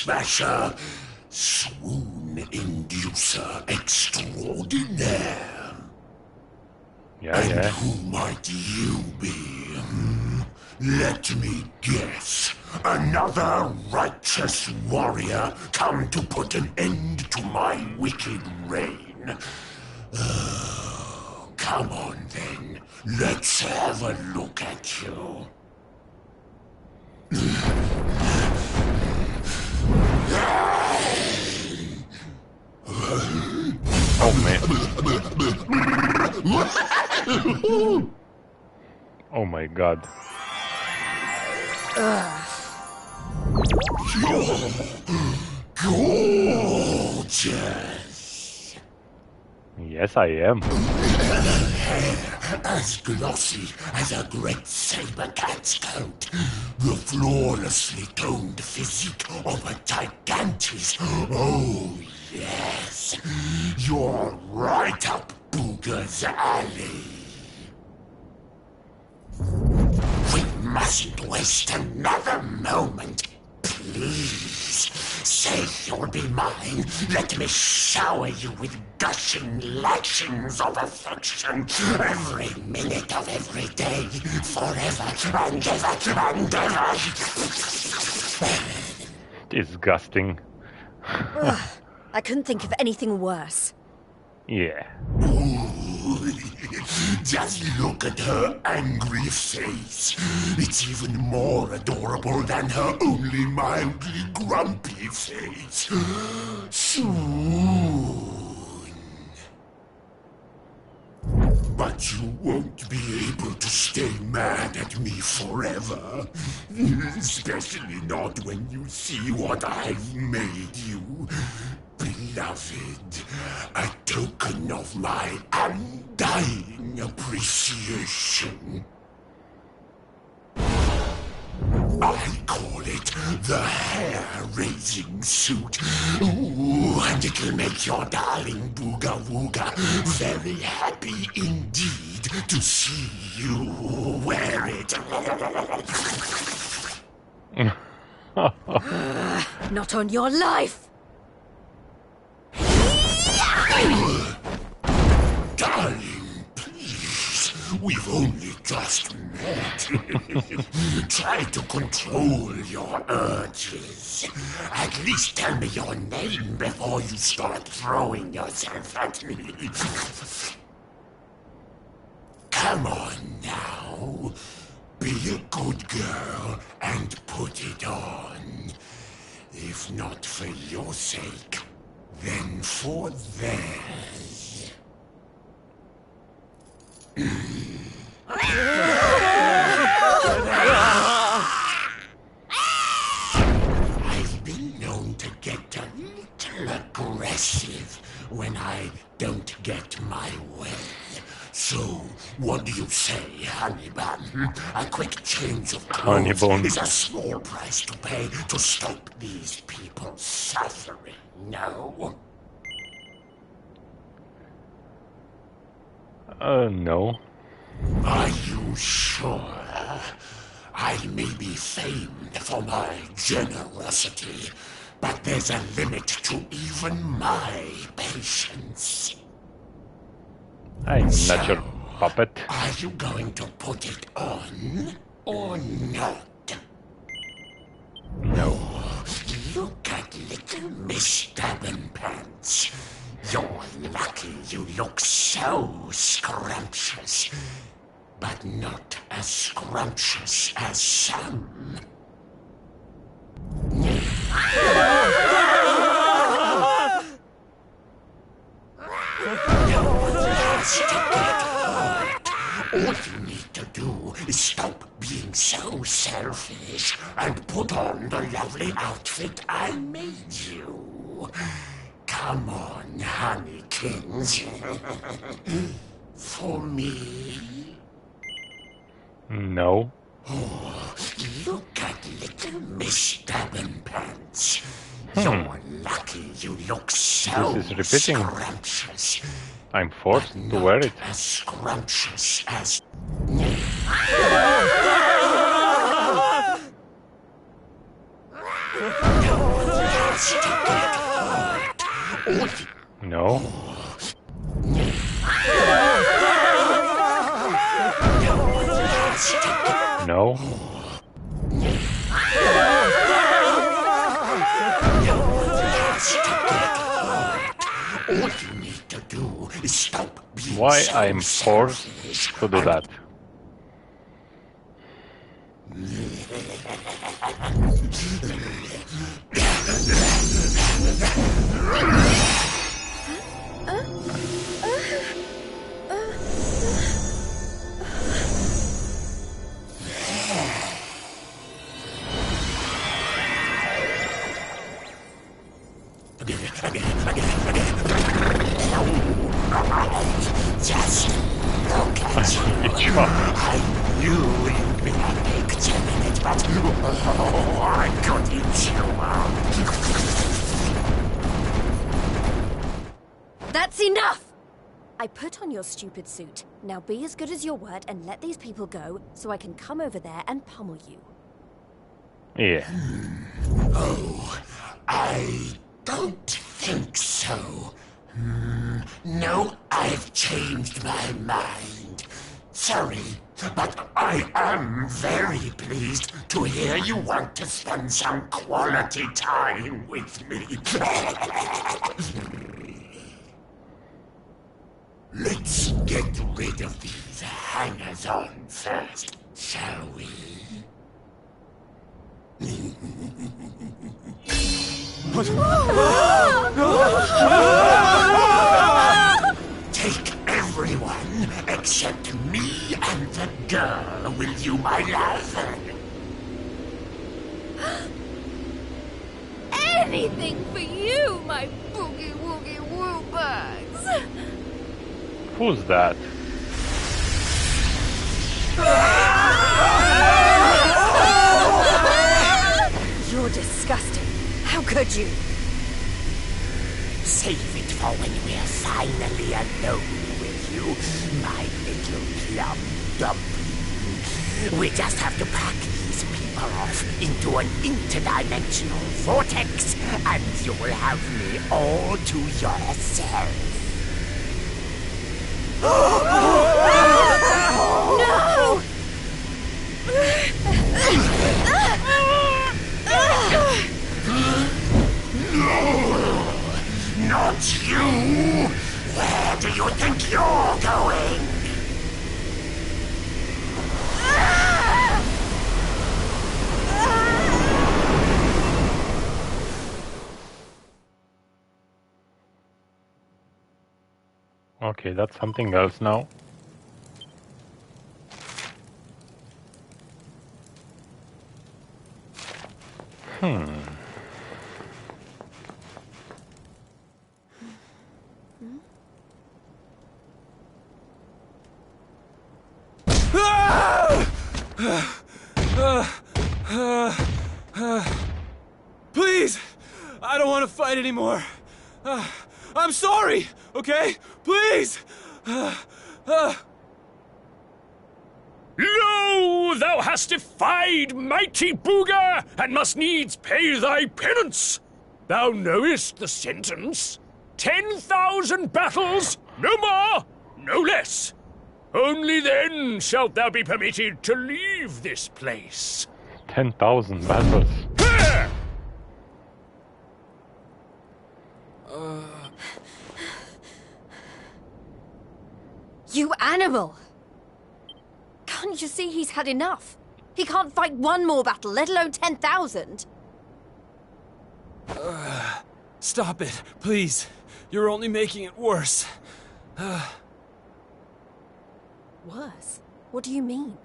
smasher, swoon inducer extraordinaire. Yeah. Who might you be? Let me guess. Another righteous warrior come to put an end to my wicked reign. Come on then. Let's have a look at you. Oh man. Oh my god. You're gorgeous. Yes, I am. Hair as glossy as a great saber cat's coat. The flawlessly toned physique of a gigantis. Oh, yes. You're right up Booger's alley. We mustn't waste another moment. Please, say you'll be mine. Let me shower you with gushing lashings of affection every minute of every day, forever and ever and ever. Disgusting. I couldn't think of anything worse. Yeah. Just look at her angry face. It's even more adorable than her only mildly grumpy face. Soon. But you won't be able to stay mad at me forever. Especially not when you see what I've made you. Beloved, a token of my undying appreciation. I call it the hair-raising suit. Ooh, and it'll make your darling Booga Wooga very happy indeed to see you wear it. Not on your life! Darling, please, we've only just met. Try to control your urges. At least tell me your name before you start throwing yourself at me. Come on now. Be a good girl and put it on. If not for your sake, then for theirs. I've been known to get a little aggressive when I don't get my way. So, what do you say, Honeybun? A quick change of clothes is a small price to pay to stop these people suffering, no? No. Are you sure? I may be famed for my generosity, but there's a limit to even my patience. I'm not your puppet. Are you going to put it on or not? No. Look at little Miss Stabbin' Pants. You're lucky you look so scrumptious, but not as scrumptious as some. All you need to do is stop being so selfish and put on the lovely outfit I made you. Come on, honeykins. For me. No. Oh, look at little Miss Stabbin' Pants. You're lucky you look so scrumptious. I'm forced to wear it. As scrumptious as... No. No. All you need to do is stop being Why so I'm forced selfish to do and that? Just look at you. Each one. I knew you'd be a victim in it, but oh, I could eat you up. That's enough! I put on your stupid suit. Now be as good as your word and let these people go so I can come over there and pummel you. Yeah. Oh, I don't think so. No, I've changed my mind. Sorry, but I am very pleased to hear you want to spend some quality time with me. Let's get rid of these hangers-on first, shall we? Take everyone except me and the girl, will you, my love? Anything for you, my boogie-woogie-woo bugs! Who's that? You're disgusting. How could you? Save it for when we're finally alone with you, my little plum dumpling. We just have to pack these people off into an interdimensional vortex, and you will have me all to yourself. No! Not you! Where do you think you're going? Okay, that's something else now. Please! I don't want to fight anymore. I'm sorry, okay? Please! Lo, thou hast defied mighty Booga, and must needs pay thy penance. Thou knowest the sentence. 10,000 battles, no more, no less. Only then shalt thou be permitted to leave this place. 10,000 battles. Here! You animal! Can't you see he's had enough? He can't fight one more battle, let alone 10,000. Stop it, please. You're only making it worse. Worse? What do you mean?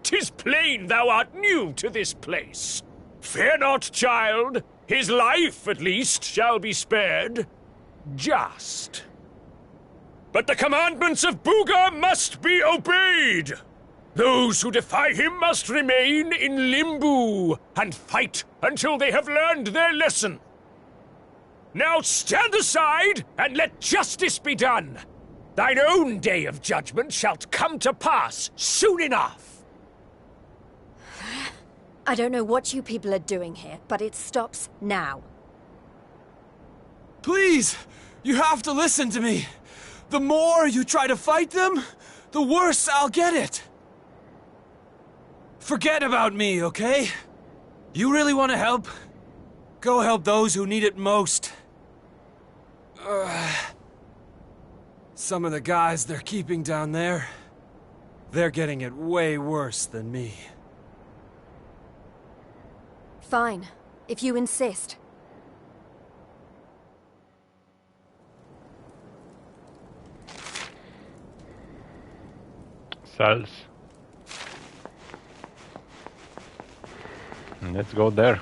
'Tis plain thou art new to this place. Fear not, child. His life, at least, shall be spared. Just. But the commandments of Booga must be obeyed. Those who defy him must remain in limbo and fight until they have learned their lesson. Now stand aside and let justice be done. Thine own day of judgment shalt come to pass soon enough. I don't know what you people are doing here, but it stops now. Please! You have to listen to me! The more you try to fight them, the worse I'll get it! Forget about me, okay? You really want to help? Go help those who need it most. Some of the guys they're keeping down there, they're getting it way worse than me. Fine, if you insist. Cells. Let's go there.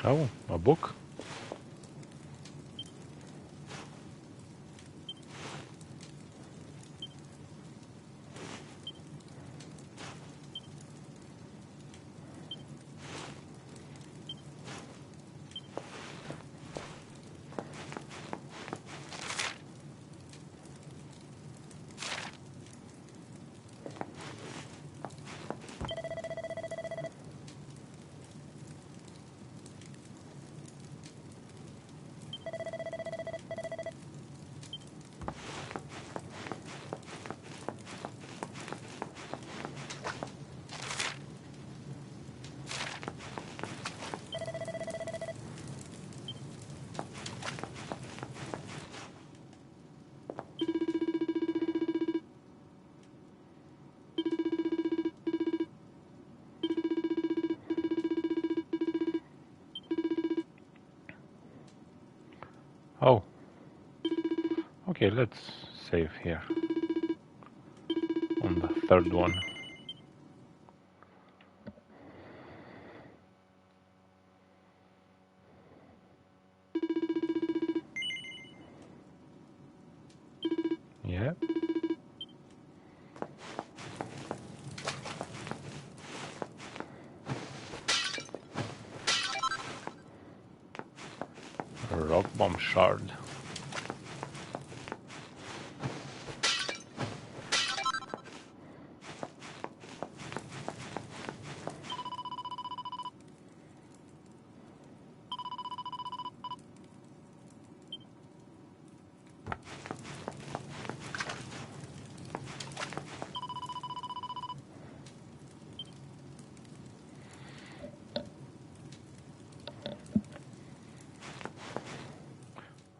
Oh, a book? Oh. Okay, let's save here. On the third one. Yeah. Rock bomb shard.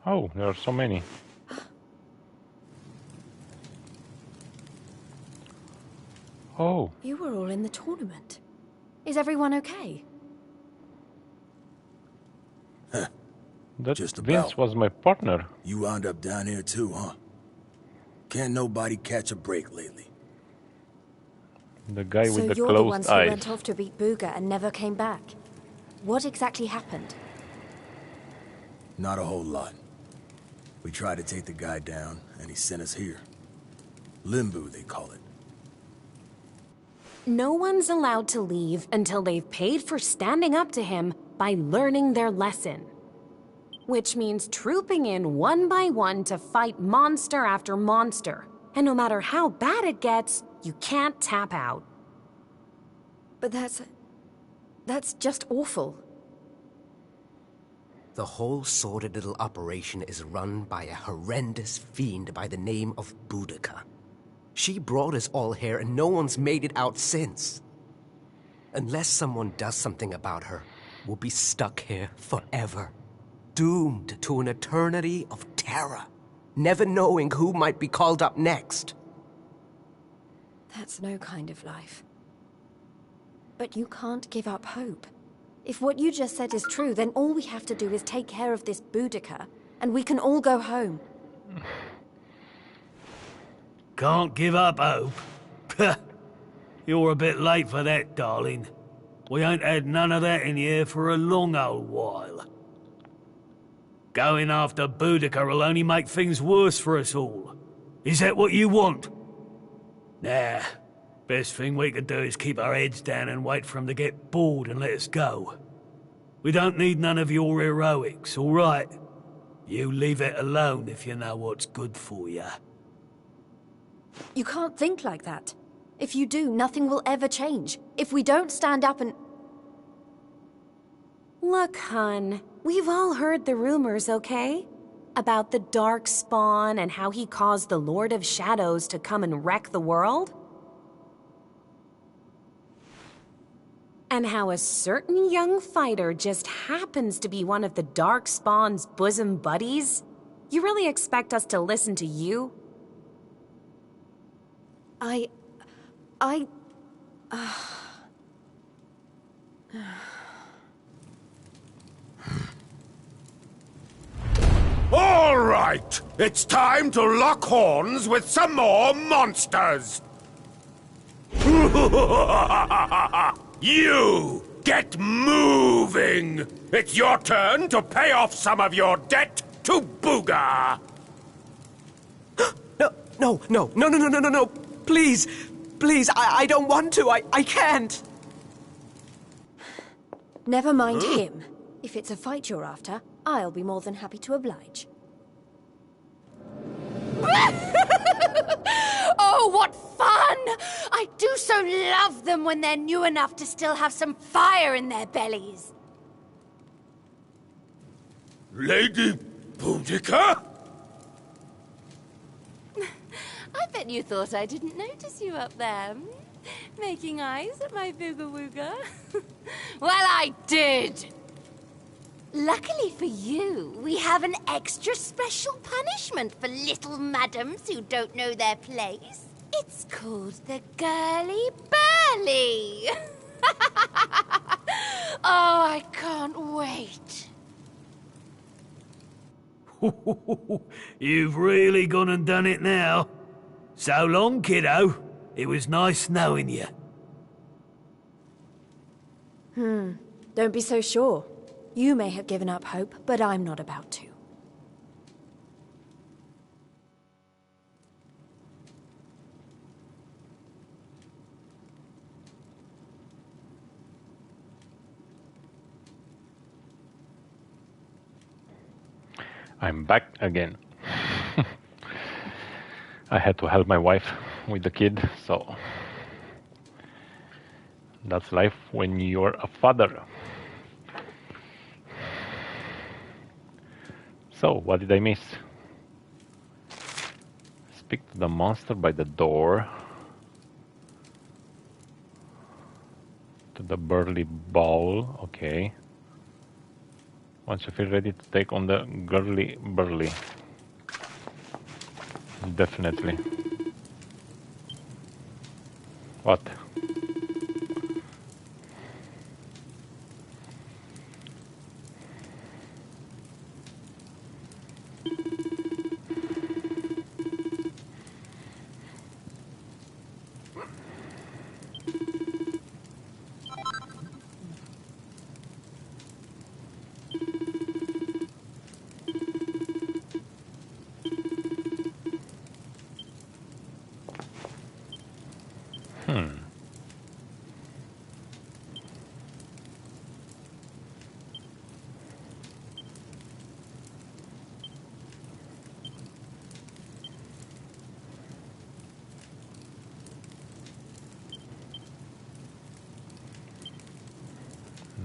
Oh, there are so many. Oh. You were all in the tournament. Is everyone okay? That Just Vince about. was my partner. You wound up down here too, huh? Can't nobody catch a break lately. The guy So with the you're the ones closed who eyes. went off to beat Booga and never came back. What exactly happened? Not a whole lot. We tried to take the guy down, and he sent us here. Limbo, they call it. No one's allowed to leave until they've paid for standing up to him by learning their lesson. Which means trooping in one by one to fight monster after monster. And no matter how bad it gets, you can't tap out. But that's just awful. The whole sordid little operation is run by a horrendous fiend by the name of Boudica. She brought us all here and no one's made it out since. Unless someone does something about her, we'll be stuck here forever. Doomed to an eternity of terror, never knowing who might be called up next. That's no kind of life. But you can't give up hope. If what you just said is true, then all we have to do is take care of this Boudica, and we can all go home. Can't give up hope? You're a bit late for that, darling. We ain't had none of that in here for a long old while. Going after Boudica will only make things worse for us all. Is that what you want? Nah. Best thing we could do is keep our heads down and wait for him to get bored and let us go. We don't need none of your heroics, all right? You leave it alone if you know what's good for you. You can't think like that. If you do, nothing will ever change. If we don't stand up and... Look, hun, we've all heard the rumors, okay? About the Dark Spawn and how he caused the Lord of Shadows to come and wreck the world? And how a certain young fighter just happens to be one of the Dark Spawn's bosom buddies? You really expect us to listen to you? All right, it's time to lock horns with some more monsters. You get moving. It's your turn to pay off some of your debt to Booga. No. Please. Please, I don't want to. I can't. Never mind him. If it's a fight you're after, I'll be more than happy to oblige. Oh, what fun! I do so love them when they're new enough to still have some fire in their bellies. Lady Boudica? I bet you thought I didn't notice you up there. Making eyes at my booga wooga. Well, I did! Luckily for you, we have an extra special punishment for little madams who don't know their place. It's called the Girly Burly. Oh, I can't wait. You've really gone and done it now. So long, kiddo. It was nice knowing you. Don't be so sure. You may have given up hope, but I'm not about to. I'm back again. I had to help my wife with the kid, so that's life when you're a father. So, what did I miss? Speak to the monster by the door. To the burly ball, okay. Once you feel ready to take on the girly burly. Definitely. What?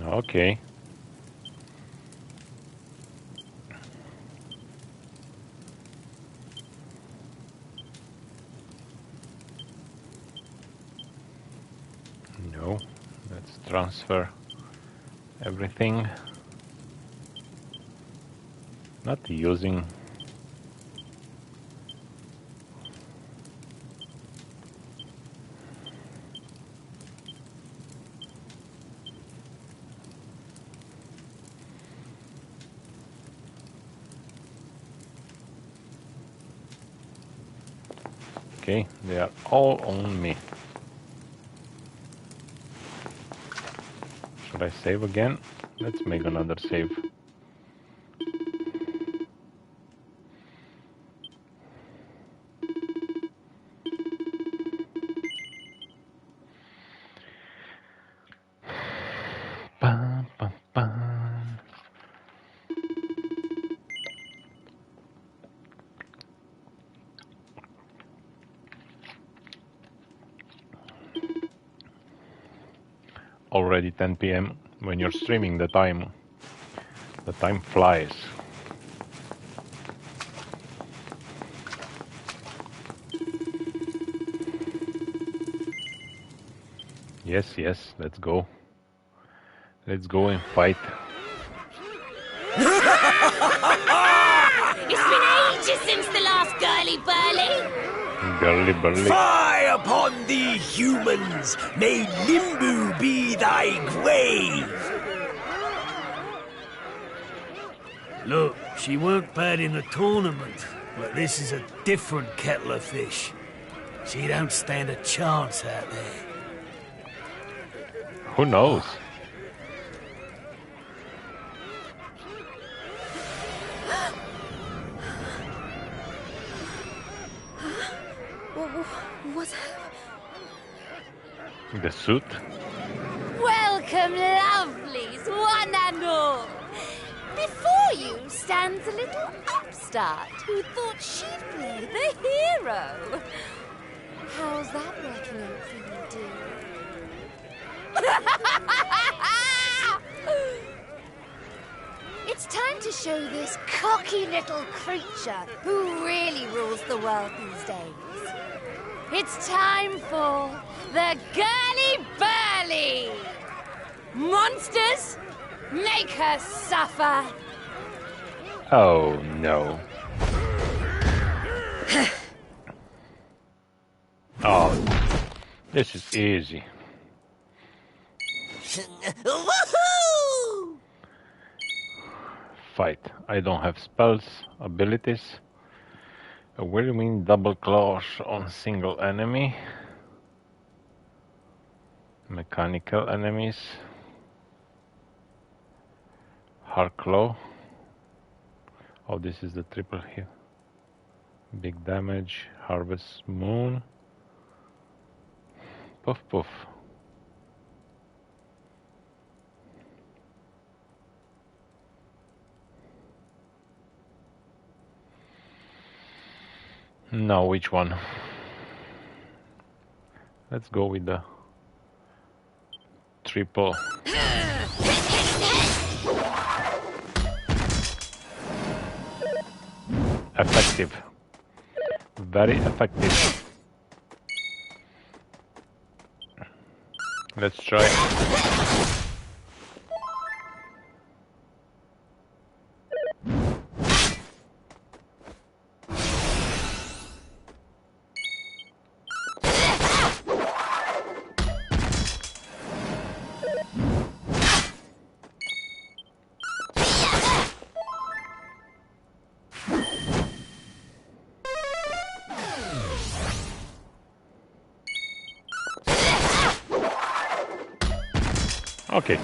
Okay. No, let's transfer everything. Not using. Okay, they are all on me. I save again? Let's make another save. Bum, bum, bum. Already 10 p.m. When you're streaming, the time flies. Yes, yes, let's go. Let's go and fight. It's been ages since the last girly burly. Girly burly. Fire upon thee, humans! May Limbu be thy grave! Look, she weren't bad in the tournament, but this is a different kettle of fish. She don't stand a chance out there. Who knows? What's... The suit? Welcome, lovelies, one and all. Before you stands a little upstart who thought she'd play the hero. How's that working out for you, dear? It's time to show this cocky little creature who really rules the world these days. It's time for the girly burly! Monsters, make her suffer! Oh no. Oh, this is easy. Woohoo! Fight. I don't have spells, abilities. A whirlwind double claws on single enemy. Mechanical enemies. Hard claw. Oh, this is the triple hit. Big damage. Harvest moon. Puff puff. Now which one? Let's go with the triple. Effective. Very effective. Let's try. Okay.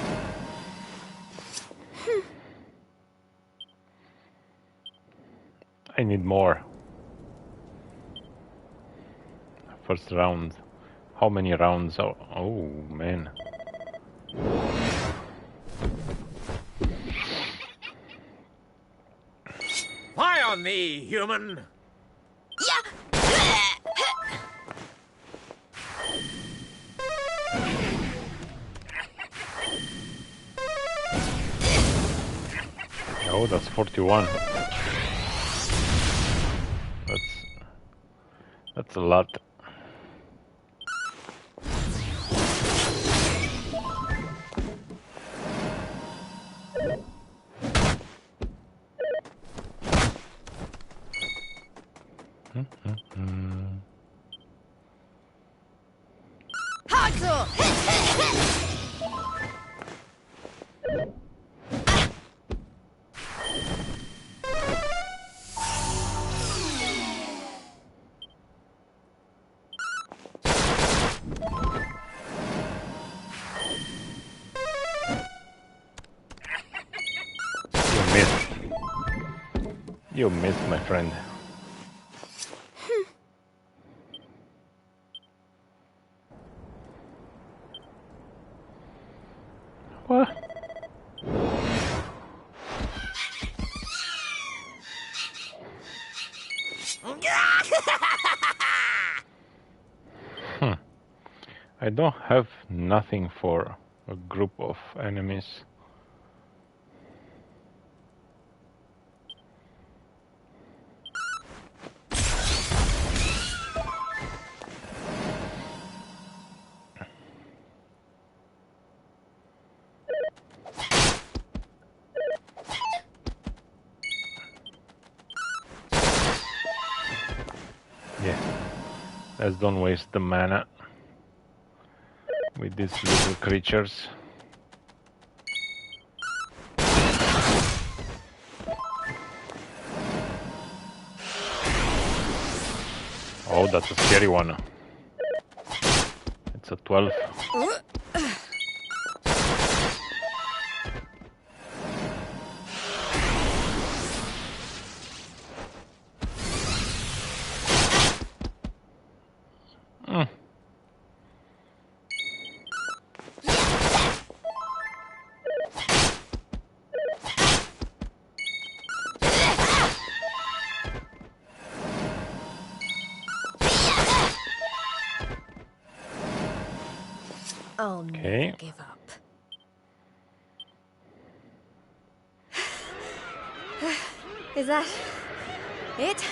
I need more. First round. How many rounds? Oh man. Fire on thee, human! Oh, that's 41. That's a lot. You missed, my friend. What? I don't have nothing for a group of enemies. Yeah, let's don't waste the mana with these little creatures. Oh, that's a scary one. It's a 12. I'll Okay. never give up. Is that it?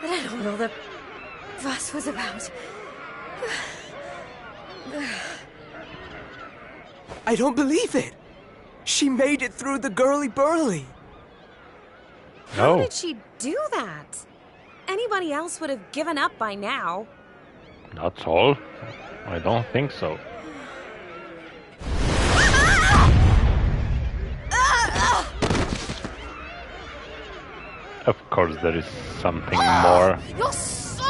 I don't know what all the fuss was about. I don't believe it! She made it through the girly-burly! How Oh, did she do that? Anybody else would have given up by now. that's all? I don't think so. Of course there is something more. You're so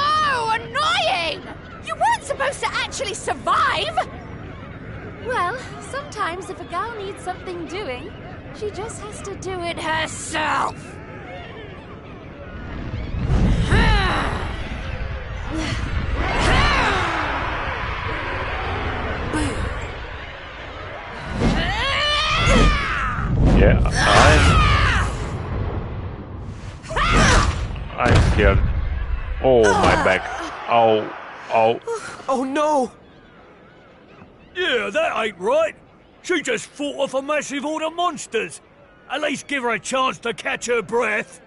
annoying! You weren't supposed to actually survive! Well, sometimes if a girl needs something doing, she just has to do it herself. Yeah, I'm scared. Oh, my back. Ow, ow. Oh no! Yeah, that ain't right. She just fought off a massive horde of monsters. At least give her a chance to catch her breath.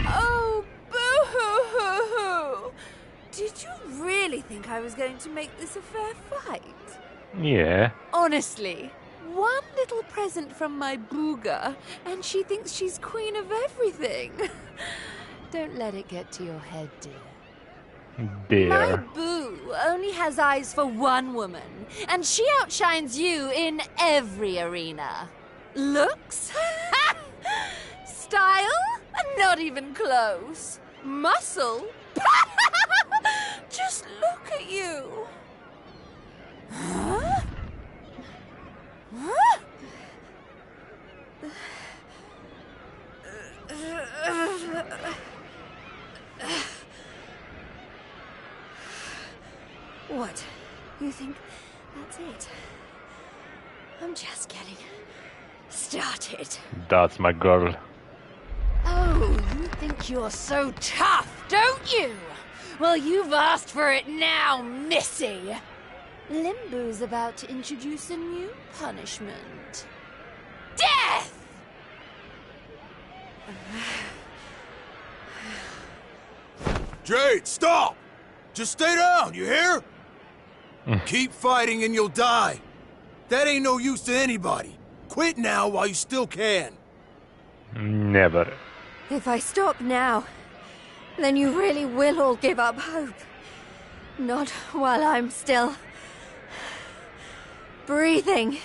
Oh, boo-hoo-hoo-hoo! Did you really think I was going to make this a fair fight? Yeah. Honestly, one little present from my booger, and she thinks she's queen of everything. Don't let it get to your head, dear. My Dear. boo only has eyes for one woman, and she outshines you in every arena. Looks? Style? Not even close. Muscle? Just look at you. Huh? Huh? What? You think that's it? I'm just getting started. That's my girl. Oh, you think you're so tough, don't you? Well, you've asked for it now, Missy. Limbo's about to introduce a new punishment. Death! Jade, stop! Just stay down, you hear? Keep fighting and you'll die. That ain't no use to anybody. Quit now while you still can. Never. If I stop now, then you really will all give up hope. Not while I'm still breathing.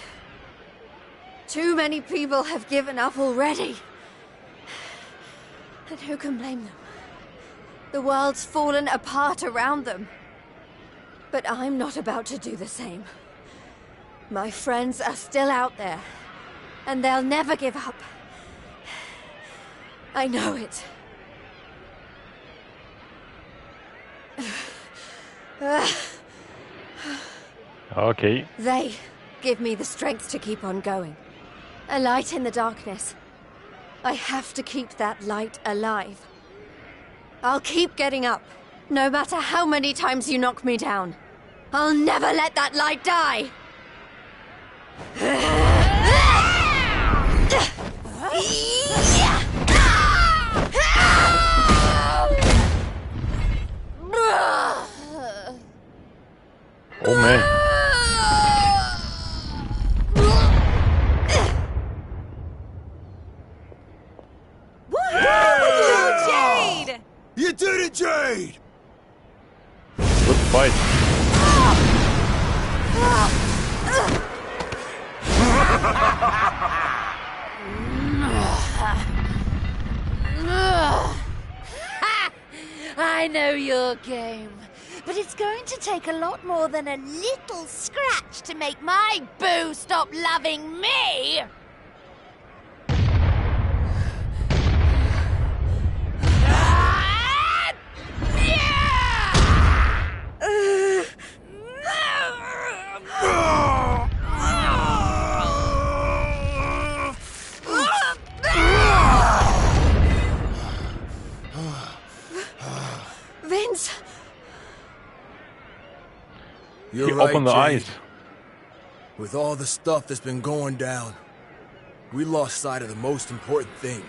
Too many people have given up already. And who can blame them? The world's fallen apart around them. But I'm not about to do the same. My friends are still out there, and they'll never give up. I know it. Okay. They give me the strength to keep on going. A light in the darkness. I have to keep that light alive. I'll keep getting up, no matter how many times you knock me down. I'll never let that light die! Oh man. Jade! You did it, Jade! Good fight. I know your game, but it's going to take a lot more than a little scratch to make my boo stop loving me! Vince! You're He right, opened the Jade. eyes. With all the stuff that's been going down, we lost sight of the most important thing.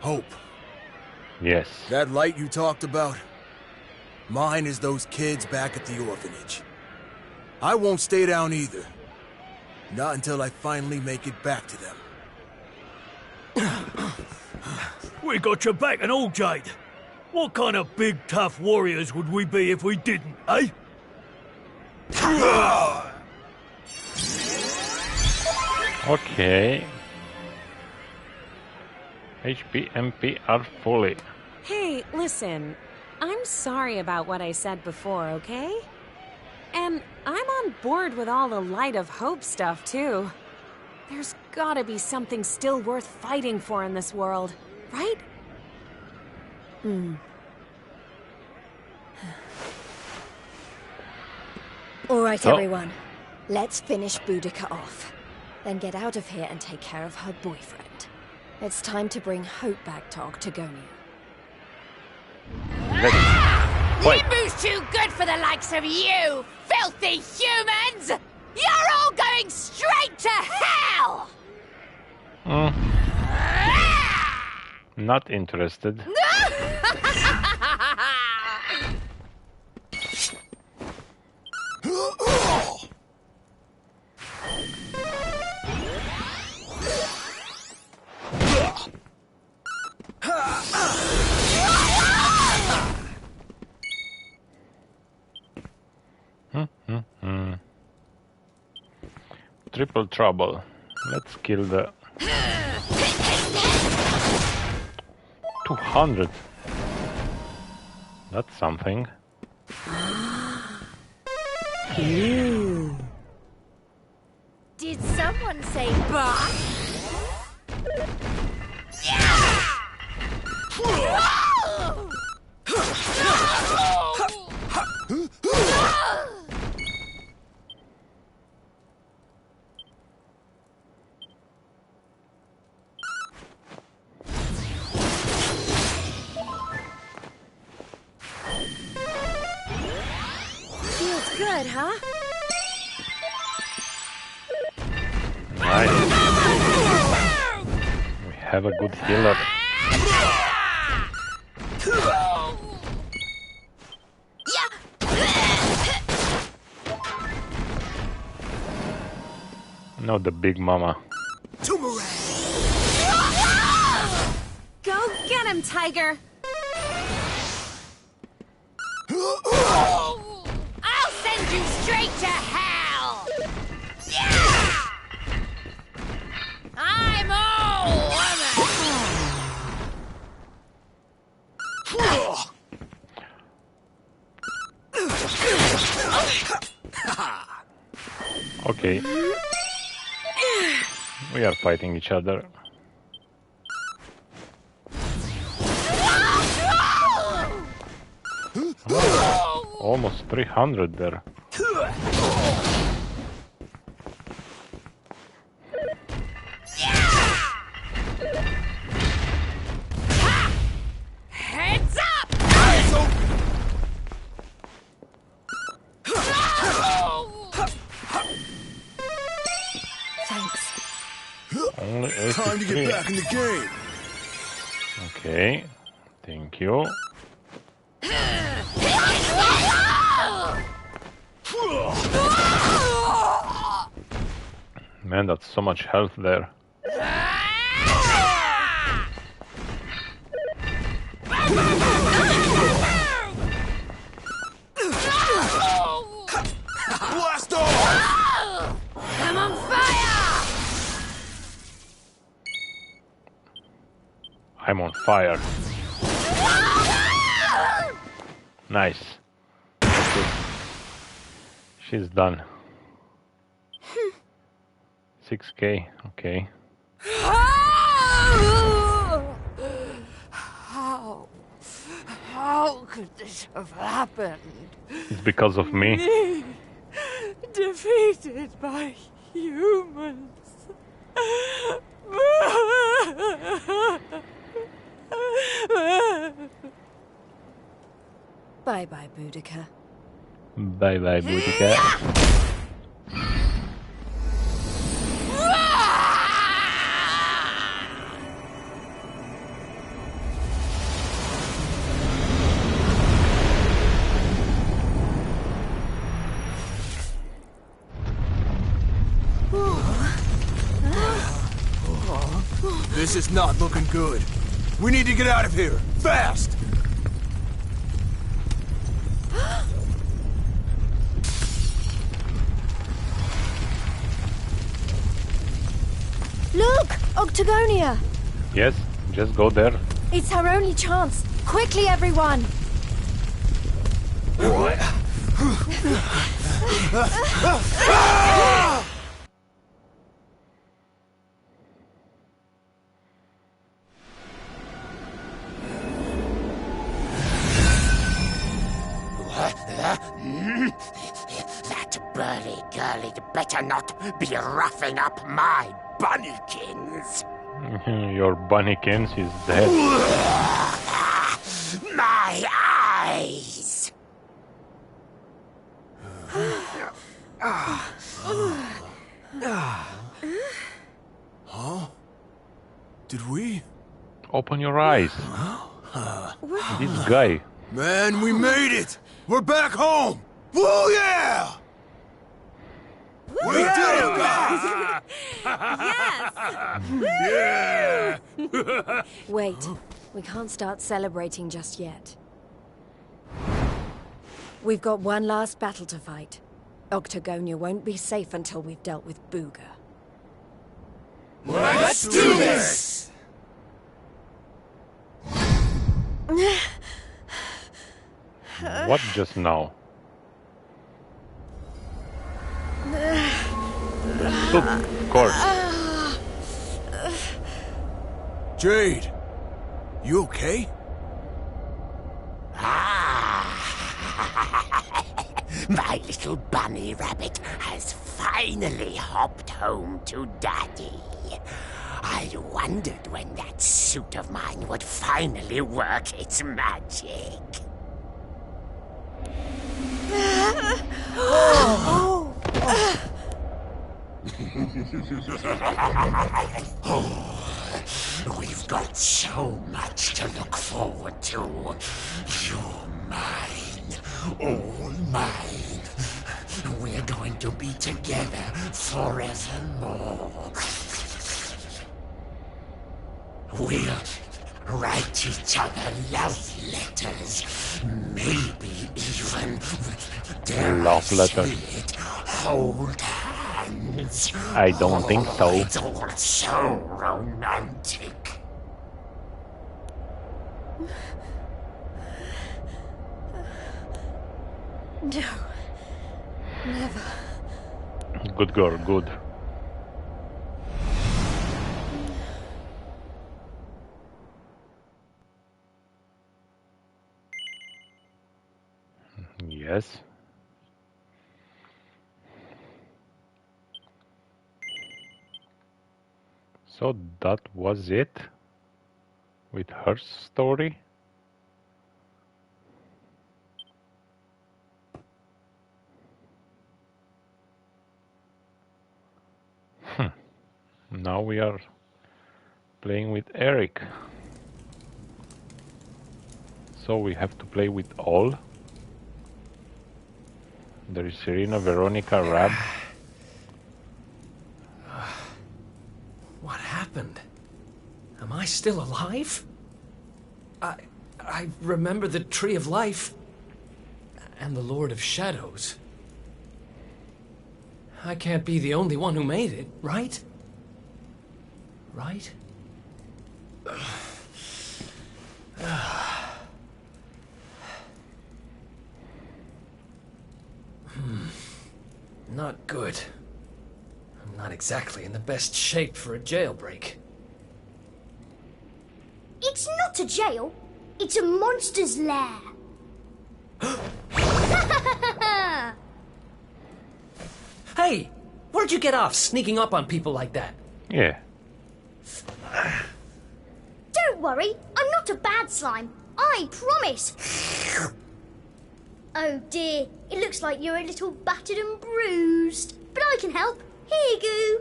Hope. Yes. That light you talked about, mine is those kids back at the orphanage. I won't stay down either. Not until I finally make it back to them. We got your back and all, Jade. What kind of big, tough warriors would we be if we didn't, eh? Okay. HP, MP are fully. Hey, listen. I'm sorry about what I said before, okay? And I'm on board with all the Light of Hope stuff, too. There's gotta be something still worth fighting for in this world, right? All right, So- everyone. Let's finish Boudica off. Then get out of here and take care of her boyfriend. It's time to bring Hope back to Octagonia. Wait. Limbu's too good for the likes of you, filthy humans! You're all going straight to hell! Not interested. Triple trouble. Let's kill the 200. That's something. Did someone say bah? Feels good, huh? Nice. We have a good healer. No, the big mama. Go get him, Tiger! I'll send you straight to hell! I'm all Okay. We are fighting each other. Almost 300 there. Heads up! Thanks. Only Time to 83. get back in the game. Okay, thank you. Man, that's so much health there. Blast off! I'm on fire! I'm on fire. Nice. Okay. She's done. 6k, okay. How could this have happened? It's because of me. Defeated by humans. Bye-bye, Boudica. Bye bye, Boudica. This is not looking good. We need to get out of here, fast! Look! Octagonia! Yes, just go there. It's our only chance. Quickly, everyone! That burly girl'd better not be roughing up my bunnykins. Your bunnykins is dead. My eyes! Huh? Did we? Open your eyes. This guy. Man, we made it! We're back home! Woo yeah! We did it, guys! Yes! Wait, we can't start celebrating just yet. We've got one last battle to fight. Octagonia won't be safe until we've dealt with Booga. Let's do this! What just now? The soup, of course. Jade, you okay? My little bunny rabbit has finally hopped home to Daddy. I wondered when that suit of mine would finally work its magic. We've got so much to look forward to. You're mine, all mine. We're going to be together forevermore. We'll write each other love letters, maybe even Love letters. hold hands. I don't think so. It's all so romantic. No. Never. Good girl, good. Yes. So that was it with her story? Now we are playing with Eric. So we have to play with all. There is Serena, Veronica, Rab. What happened? Am I still alive? I remember the Tree of Life and the Lord of Shadows. I can't be the only one who made it, right? Right? Not good. I'm not exactly in the best shape for a jailbreak. It's not a jail. It's a monster's lair. Hey! Where'd you get off sneaking up on people like that? Yeah. Don't worry, I'm not a bad slime. I promise. Oh dear, it looks like you're a little battered and bruised. But I can help. Here you go.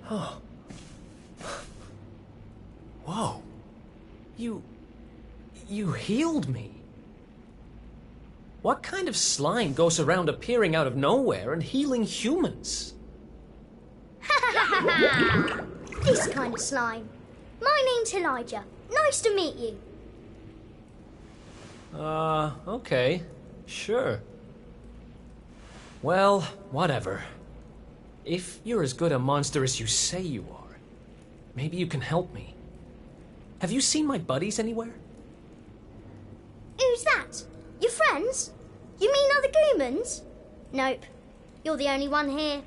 Oh. Whoa. You healed me. What kind of slime goes around appearing out of nowhere and healing humans? This kind of slime. My name's Elijah. Nice to meet you. Okay. Sure. Well, whatever. If you're as good a monster as you say you are, maybe you can help me. Have you seen my buddies anywhere? Who's that? Your friends? You mean other humans? Nope. You're the only one here.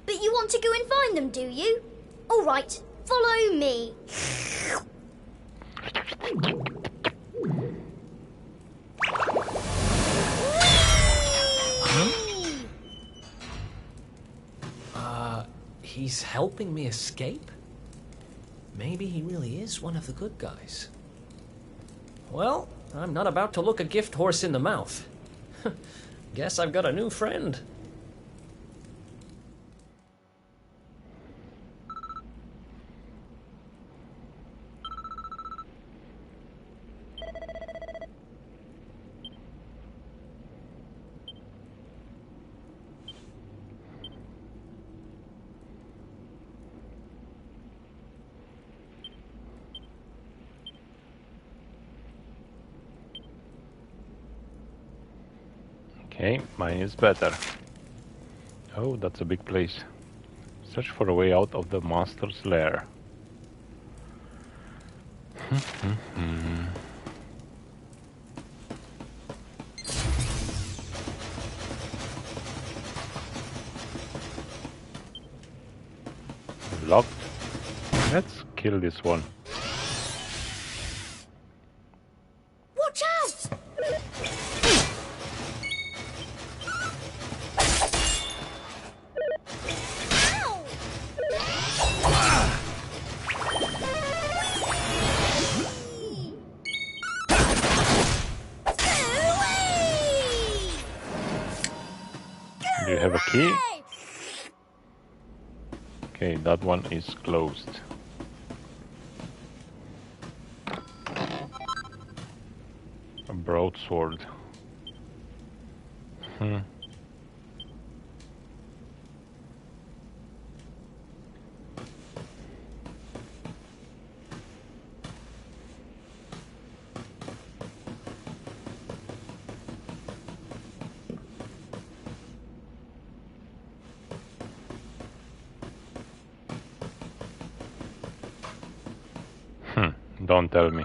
But you want to go and find them, do you? All right, follow me. He's helping me escape? Maybe he really is one of the good guys. Well, I'm not about to look a gift horse in the mouth. Guess I've got a new friend. Okay, mine is better. Oh, that's a big place. Search for a way out of the monster's lair. Locked. Let's kill this one. Watch out! Do you have a key? Okay, that one is closed. A broadsword. Don't tell me.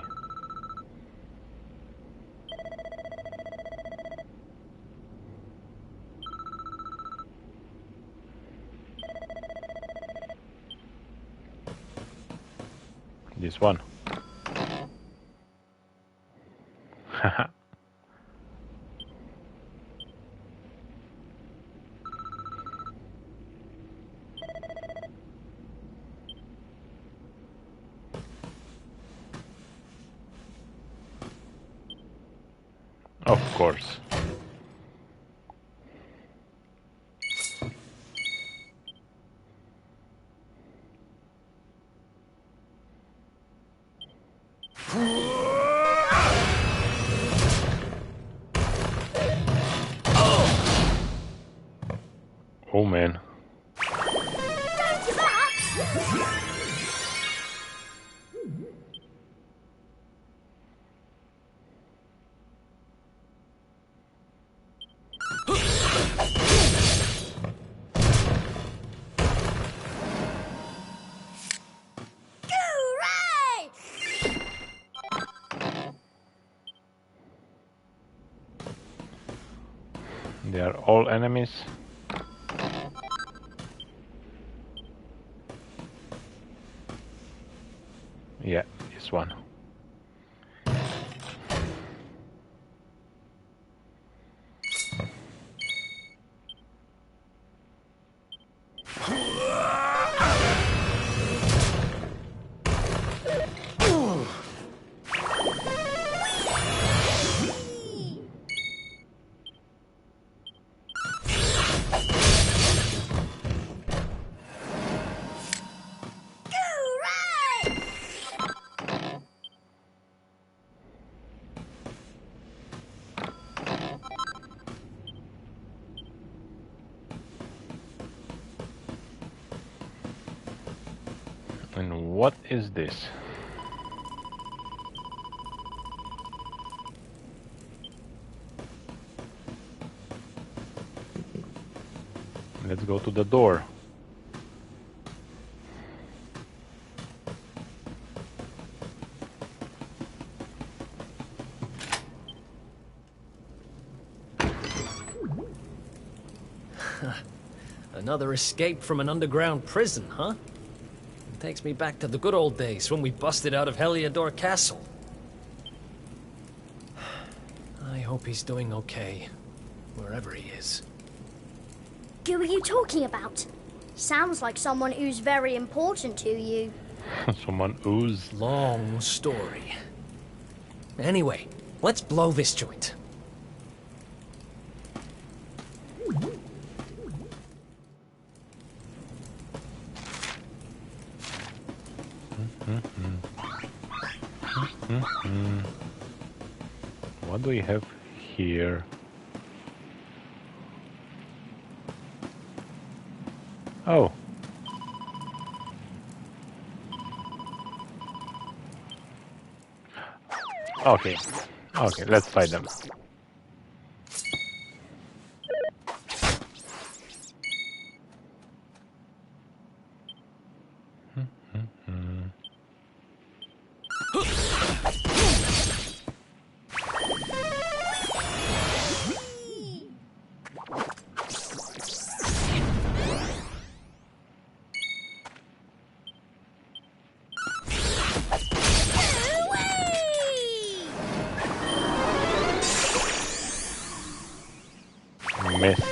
This one. Haha. Of course. Oh man. They are all enemies. Yeah, this one. And what is this? Let's go to the door. Another escape from an underground prison, huh? It takes me back to the good old days when we busted out of Heliodor Castle. I hope he's doing okay, wherever he is. Who are you talking about? Sounds like someone who's very important to you. Someone who's... Long story. Anyway, let's blow this joint. What do we have here? Oh. Okay. Okay, let's fight them. Missed.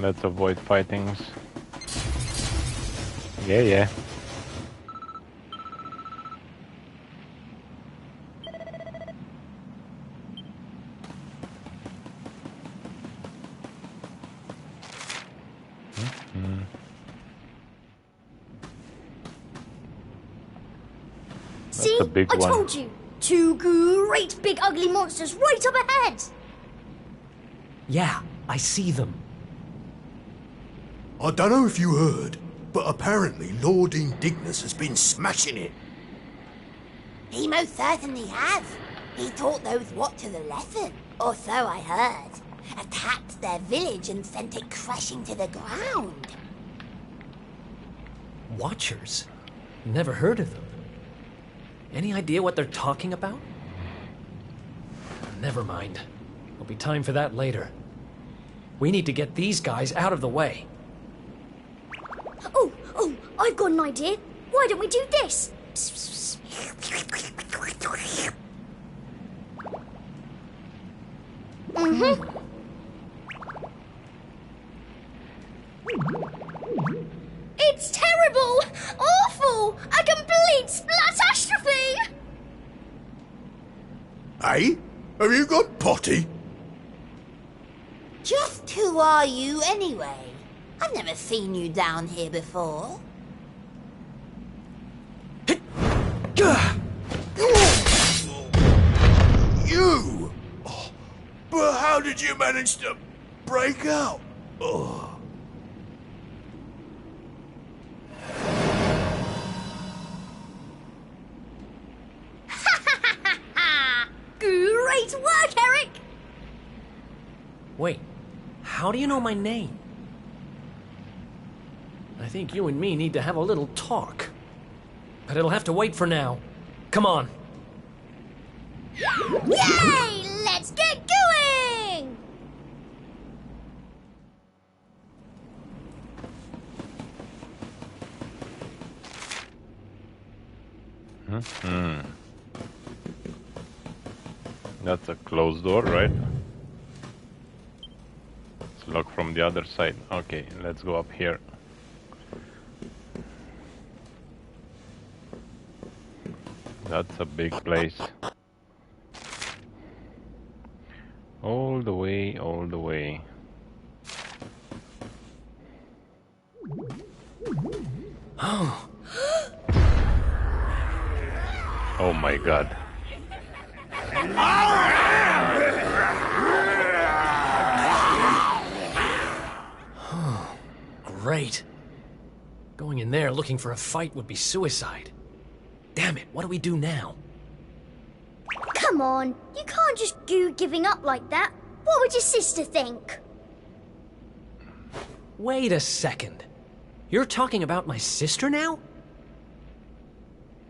Let's avoid fightings. Yeah. See? a big I one. told you! Two great big ugly monsters right up ahead! Yeah, I see them. I don't know if you heard, but apparently Lord Indignus has been smashing it. He most certainly has. He taught those what to the lesson, or so I heard. attacked their village and sent it crashing to the ground. Watchers? Never heard of them. Any idea what they're talking about? Never mind. There'll be time for that later. We need to get these guys out of the way. Oh, I've got an idea. Why don't we do this? It's terrible! Awful! A complete splatastrophe! Hey? Have you got potty? Just who are you anyway? I've never seen you down here before. You! Oh, but how did you manage to break out? Oh. Great work, Eric! Wait, how do you know my name? I think you and me need to have a little talk. But it'll have to wait for now. Come on. Yay! Let's get going! That's a closed door, right? It's locked from the other side. Okay, let's go up here. That's a big place. All the way, all the way. Oh my god. Great. Going in there looking for a fight would be suicide. Damn it, what do we do now? Come on, you can't just go giving up like that. What would your sister think? Wait a second. You're talking about my sister now?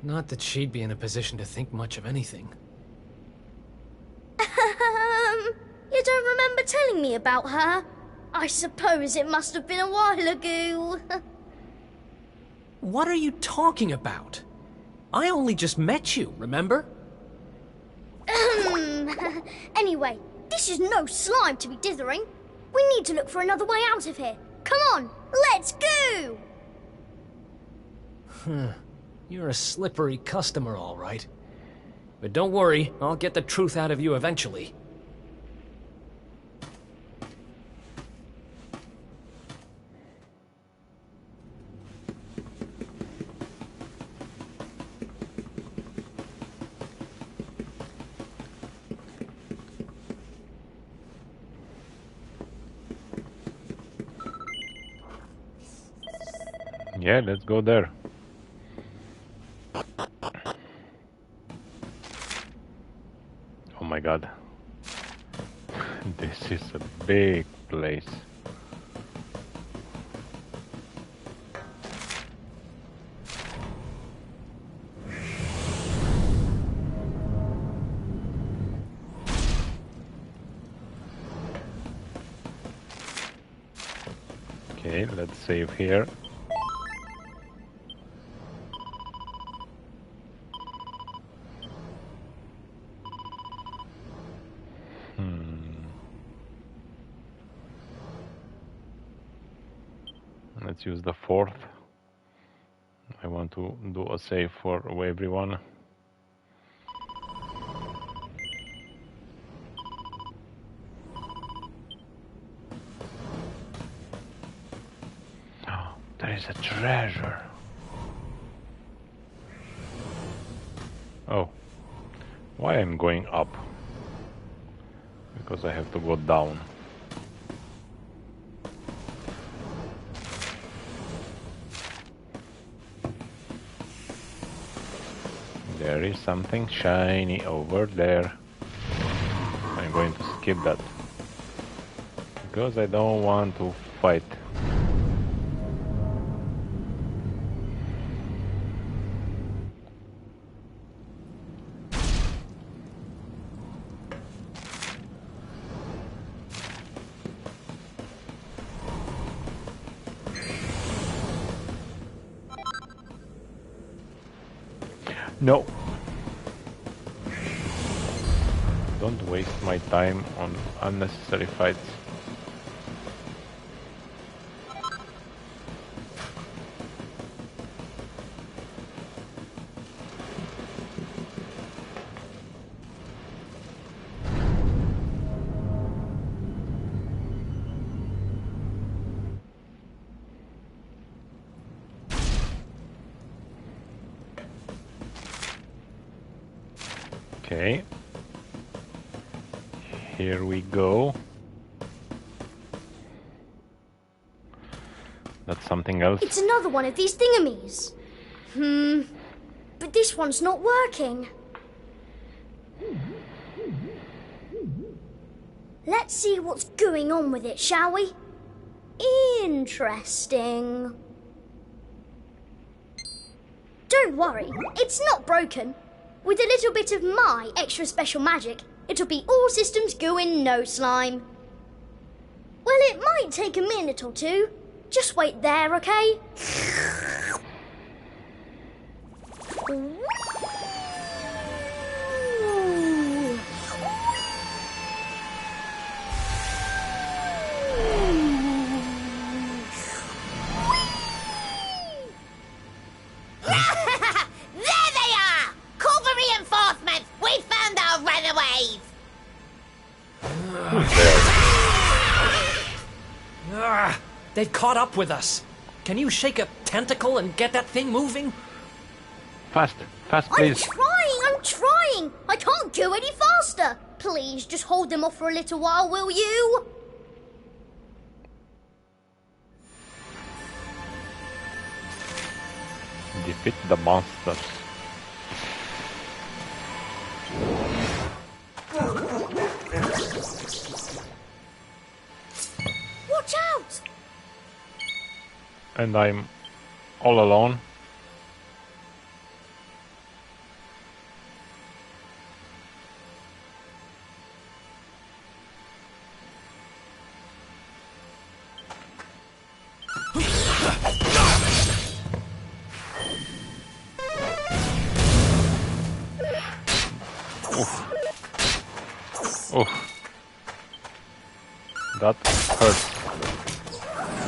Not that she'd be in a position to think much of anything. You don't remember telling me about her? I suppose it must have been a while ago. What are you talking about? I only just met you, remember? Anyway, this is no slime to be dithering. We need to look for another way out of here. Come on, let's go! You're a slippery customer, all right. But don't worry, I'll get the truth out of you eventually. Yeah, let's go there. Oh my god. This is a big place. Okay, let's save here. Let's use the 4th. I want to do a save for everyone. Oh, there is a treasure. Oh, why I'm going up? Because I have to go down. There is something shiny over there. I'm going to skip that. Because I don't want to fight. No. Don't waste my time on unnecessary fights. Okay. Here we go. That's something else. It's another one of these thingamies. But this one's not working. Let's see what's going on with it, shall we? Interesting. Don't worry, it's not broken. With a little bit of my extra special magic, it'll be all systems go in no slime. Well, it might take a minute or two. Just wait there, okay? They've caught up with us. Can you shake a tentacle and get that thing moving? Fast, please. I'm trying. I can't go any faster. Please, just hold them off for a little while, will you? Defeat the monsters. Watch out! And I'm all alone. Oof. That hurts.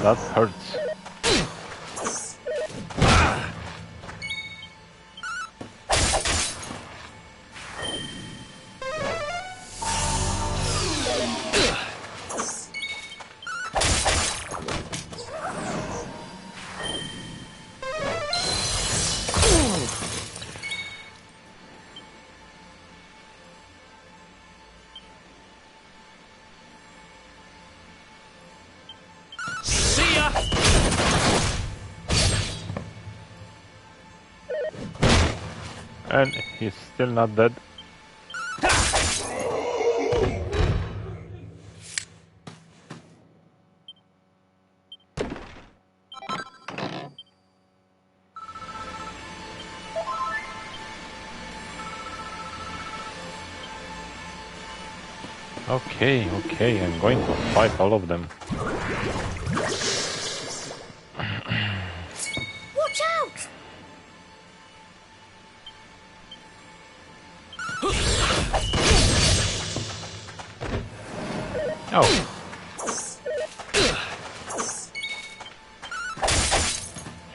That hurts. And he's still not dead. Okay, I'm going to fight all of them. Watch out! Oh.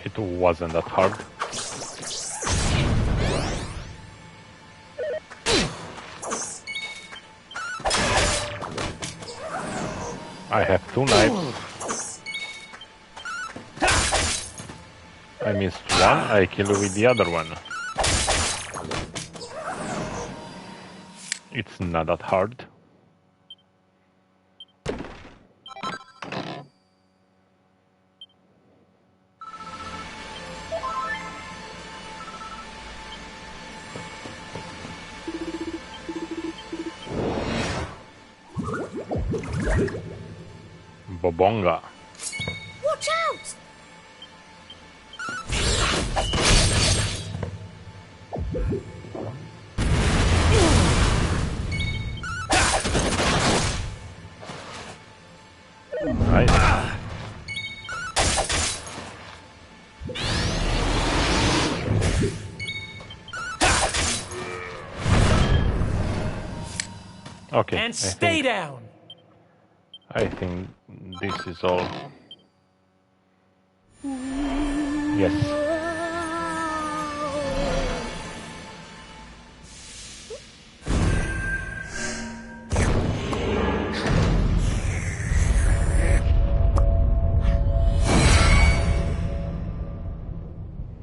It wasn't that hard. I have 2 knives. I missed one, I kill with the other one. It's not that hard. Bobonga. Watch out! Nice. Okay. And stay down. I think this is all. Yes.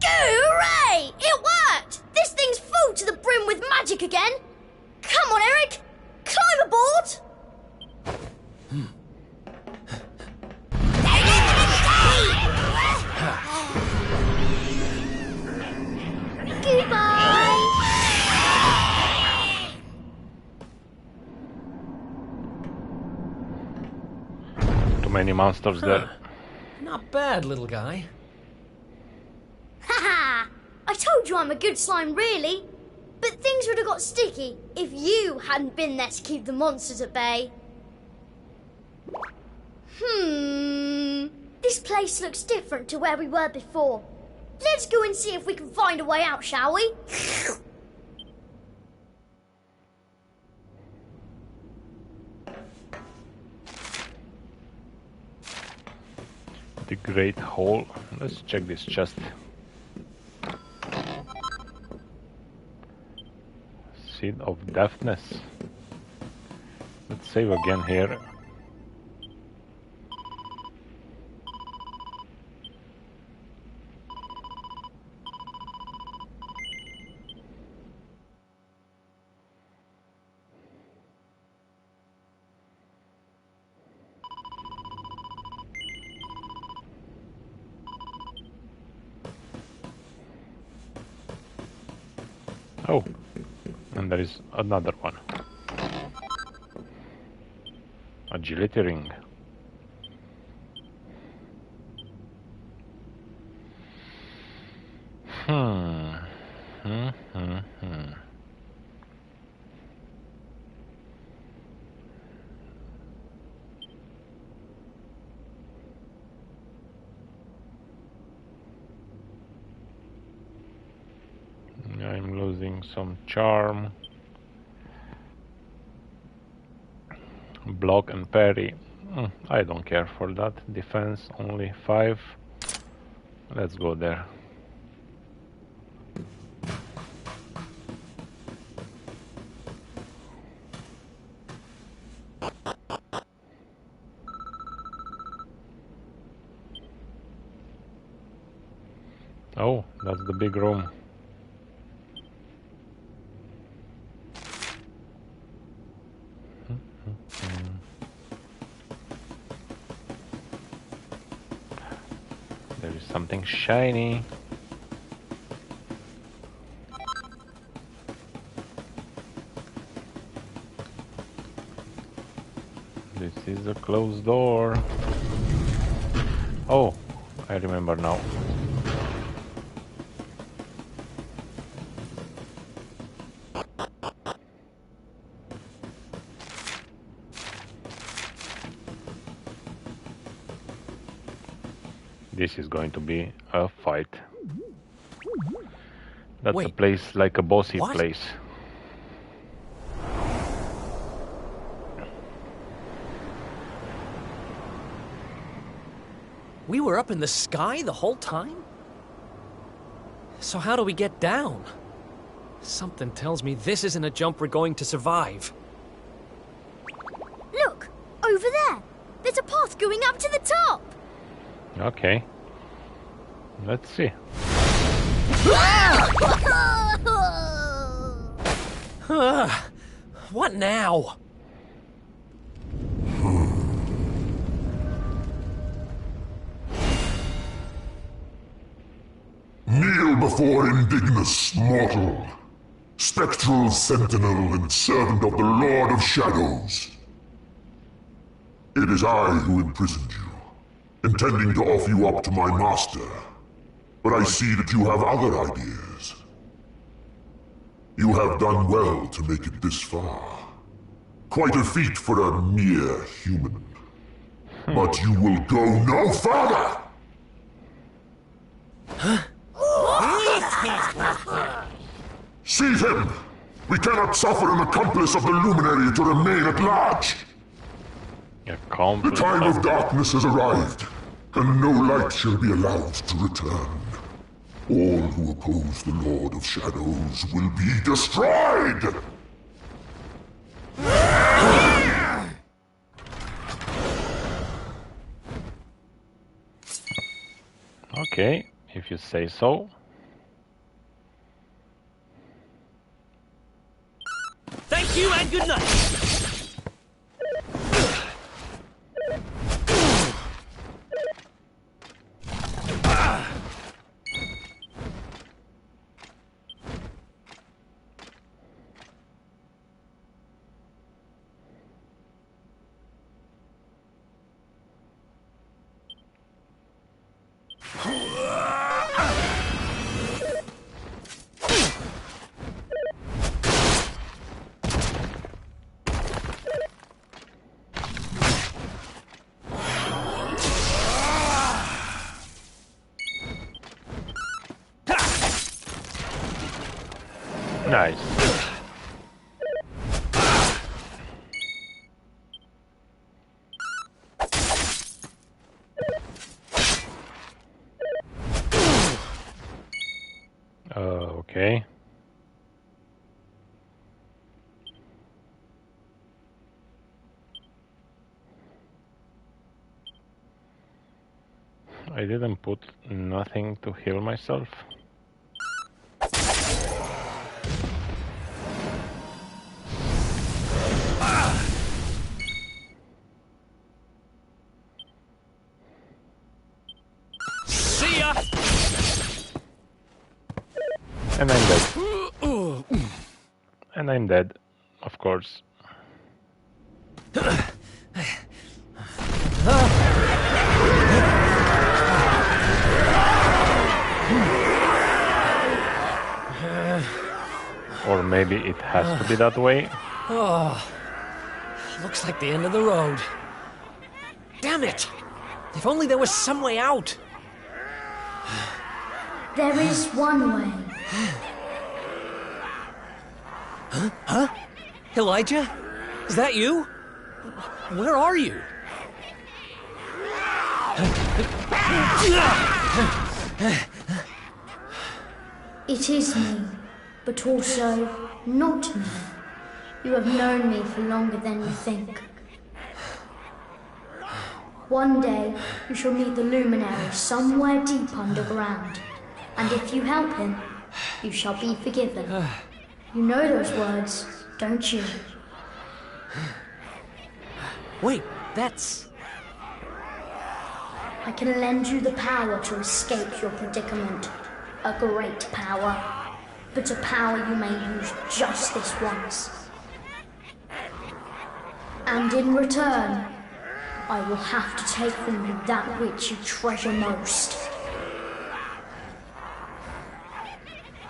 Hooray! It worked! This thing's full to the brim with magic again. Come on, Eric. Climb aboard! Goodbye! Too many monsters there. Not bad, little guy. Haha! I told you I'm a good slime, really. But things would have got sticky if you hadn't been there to keep the monsters at bay. This place looks different to where we were before. Let's go and see if we can find a way out, shall we? The Great Hall. Let's check this chest. Seed of Deafness. Let's save again here. Oh, and there is another one. Agility ring. I'm losing some charm. Block and parry. I don't care for that. Defense only 5. Let's go there. Oh, that's the big room. There is something shiny. This is a closed door. Oh, I remember now. This is going to be a fight. That's a place like a bossy place. We were up in the sky the whole time? So how do we get down? Something tells me this isn't a jump we're going to survive. Look, over there. There's a path going up to the top. Okay. Let's see. What now? Kneel before Indignus, mortal, spectral sentinel and servant of the Lord of Shadows. It is I who imprisoned you, intending to offer you up to my master. But I see that you have other ideas. You have done well to make it this far. Quite a feat for a mere human. But you will go no further! Seize him! We cannot suffer an accomplice of the Luminary to remain at large! The time of darkness has arrived, and no light shall be allowed to return. All who oppose the Lord of Shadows will be destroyed! Okay, if you say so. Thank you and good night. Nice. Okay. I didn't put nothing to heal myself. See ya! And I'm dead. And I'm dead, of course. Or maybe it has to be that way. Oh, looks like the end of the road. Damn it! If only there was some way out. There is one way. Huh? Huh? Elijah? Is that you? Where are you? It is me, but also not me. You have known me for longer than you think. One day, you shall meet the Luminary somewhere deep underground. And if you help him, you shall be forgiven. You know those words, don't you? Wait, that's... I can lend you the power to escape your predicament. A great power. But a power you may use just this once. And in return, I will have to take from you that which you treasure most.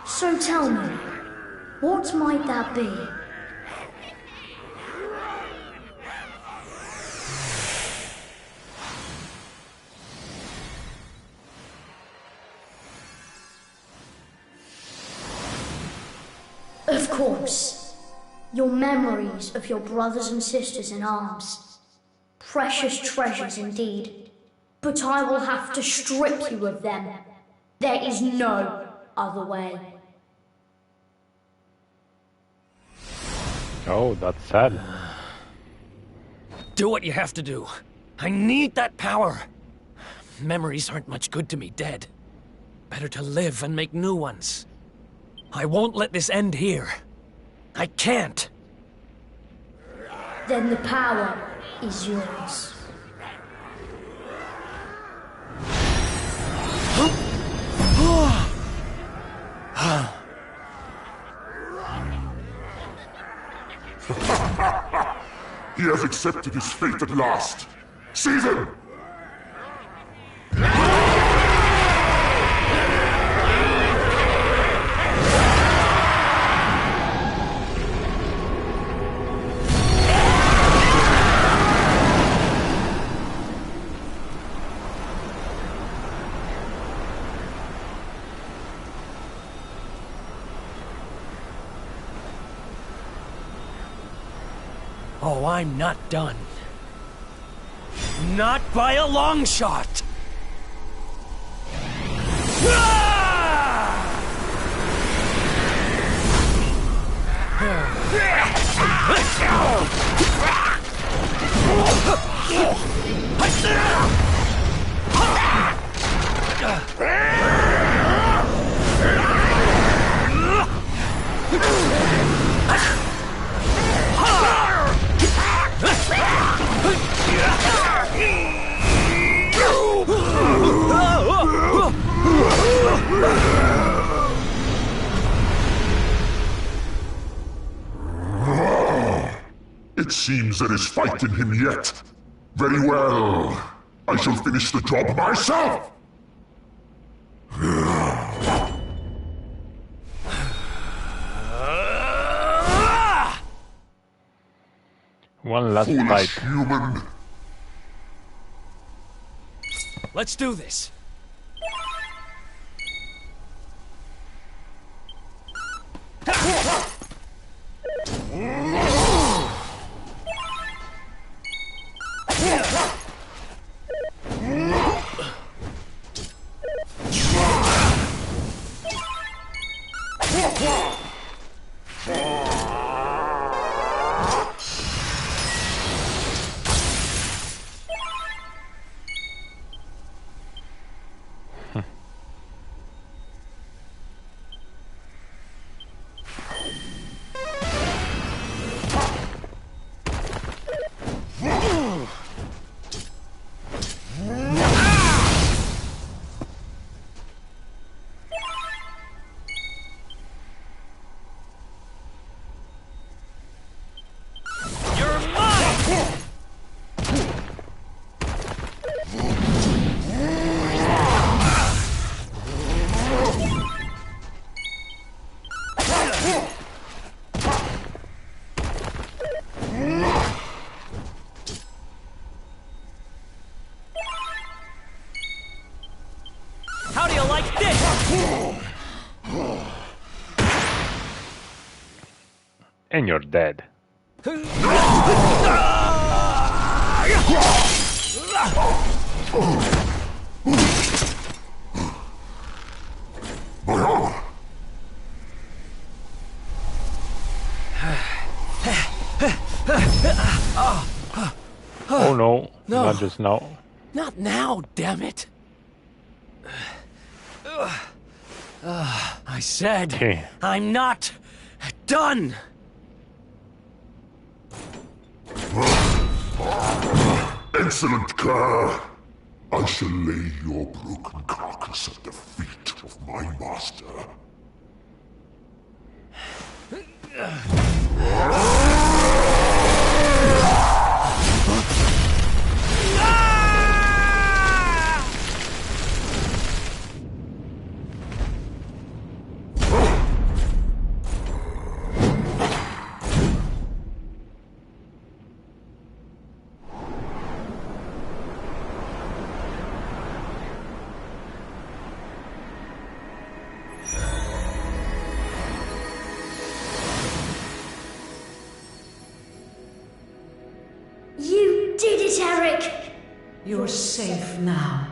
So tell me, what might that be? Of course, your memories of your brothers and sisters in arms. Precious treasures indeed. But I will have to strip you of them. There is no other way. Oh, that's sad. Do what you have to do. I need that power. Memories aren't much good to me dead. Better to live and make new ones. I won't let this end here. I can't. Then the power is yours. He has accepted his fate at last. Seize him! Oh, I'm not done. Not by a long shot! It seems there is fight in him yet. Very well. I shall finish the job myself! One last Foolish fight. human. Let's do this. How do you like this? And you're dead. Oh no, No. not just now. Not now, damn it. I said, Okay. I'm not done. Excellent, Kerr. I shall lay your broken carcass at the feet of my master. You did it, Eric! You're safe now.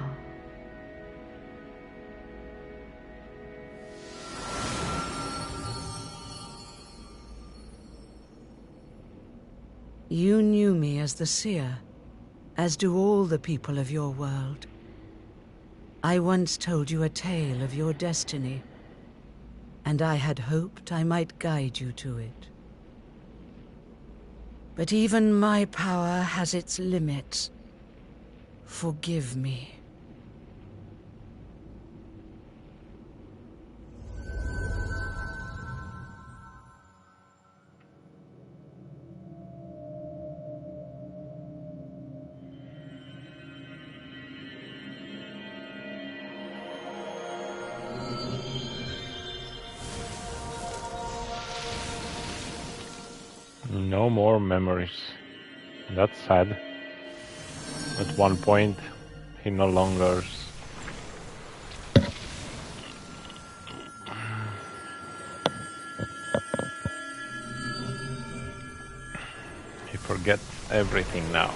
You knew me as the seer, as do all the people of your world. I once told you a tale of your destiny, and I had hoped I might guide you to it. But even my power has its limits. Forgive me. No more memories. That's sad. At one point, he no longer... He forgets everything now.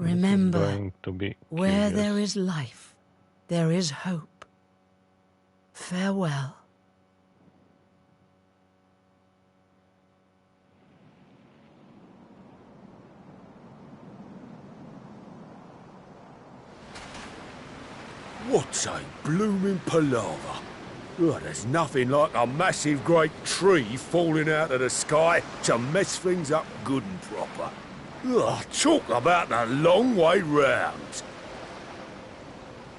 Remember, Going to be where curious. there is life, there is hope. Farewell. What's a blooming palaver? Oh, there's nothing like a massive great tree falling out of the sky to mess things up good and proper. Oh, talk about the long way round.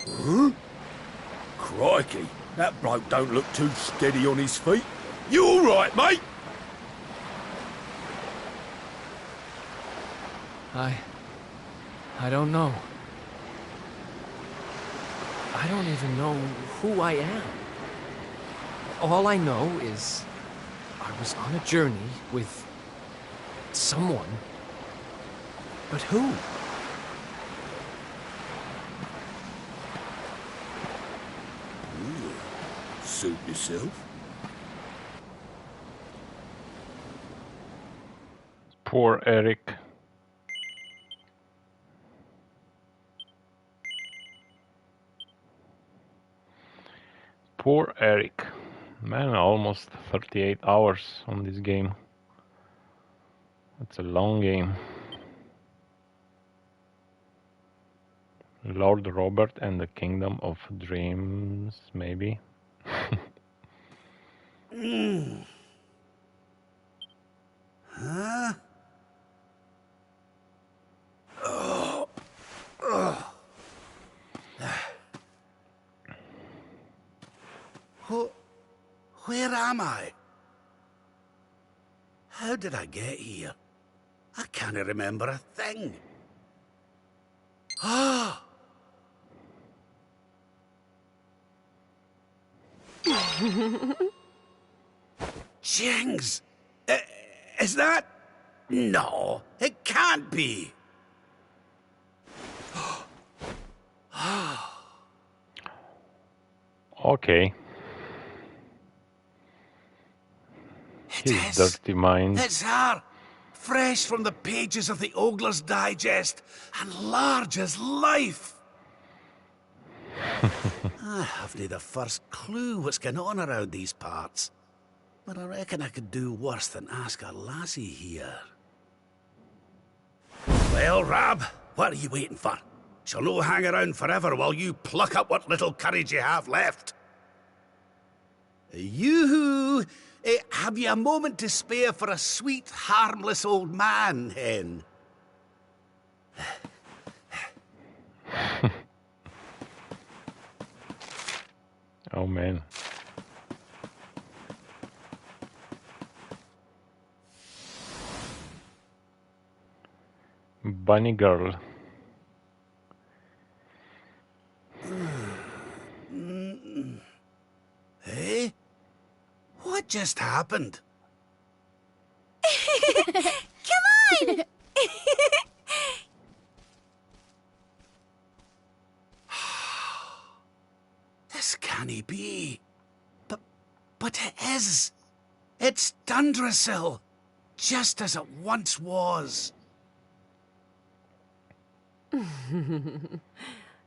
Huh? Crikey, that bloke don't look too steady on his feet. You all right, mate? I don't know. I don't even know who I am. All I know is I was on a journey with someone. But who? Suit yourself. Poor Eric. Poor Eric. Man, almost 38 hours on this game. It's a long game. Lord Robert and the Kingdom of Dreams, maybe? Huh? Where am I? How did I get here? I can't remember a thing. Ah! Jings! Is that... No, it can't be. Okay. His dirty mind. It's her! Fresh from the pages of the Ogler's Digest, and large as life! I haven't the first clue what's going on around these parts. But I reckon I could do worse than ask a lassie here. Well, Rab, what are you waiting for? She'll no hang around forever while you pluck up what little courage you have left. Yoo-hoo! Have you a moment to spare for a sweet, harmless old man, hen? Oh man. Bunny girl. Hey? What just happened? Come on! This can't be. But it is. It's Dundrasil, just as it once was.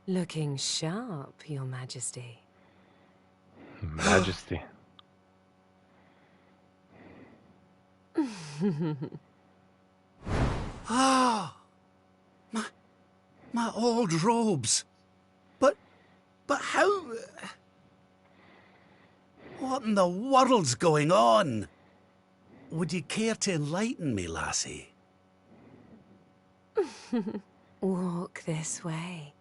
Looking sharp, Your Majesty. Majesty. Ah, my old robes. But how? What in the world's going on? Would you care to enlighten me, lassie? Walk this way.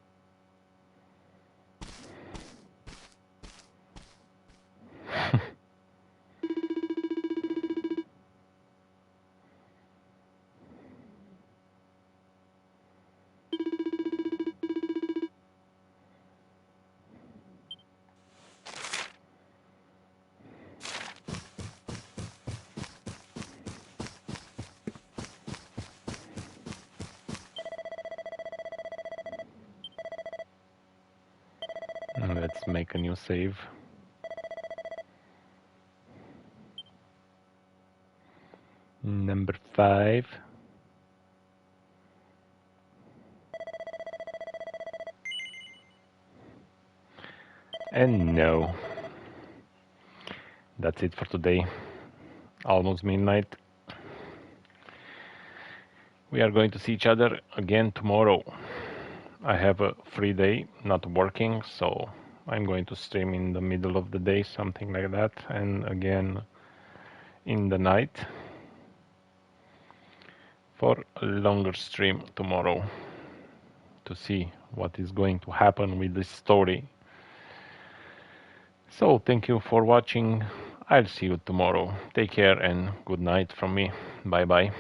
Let's make a new save. Number 5. And no. That's it for today. Almost midnight. We are going to see each other again tomorrow. I have a free day, not working, so I'm going to stream in the middle of the day, something like that, and again in the night for a longer stream tomorrow to see what is going to happen with this story. So thank you for watching. I'll see you tomorrow. Take care and good night from me. Bye bye.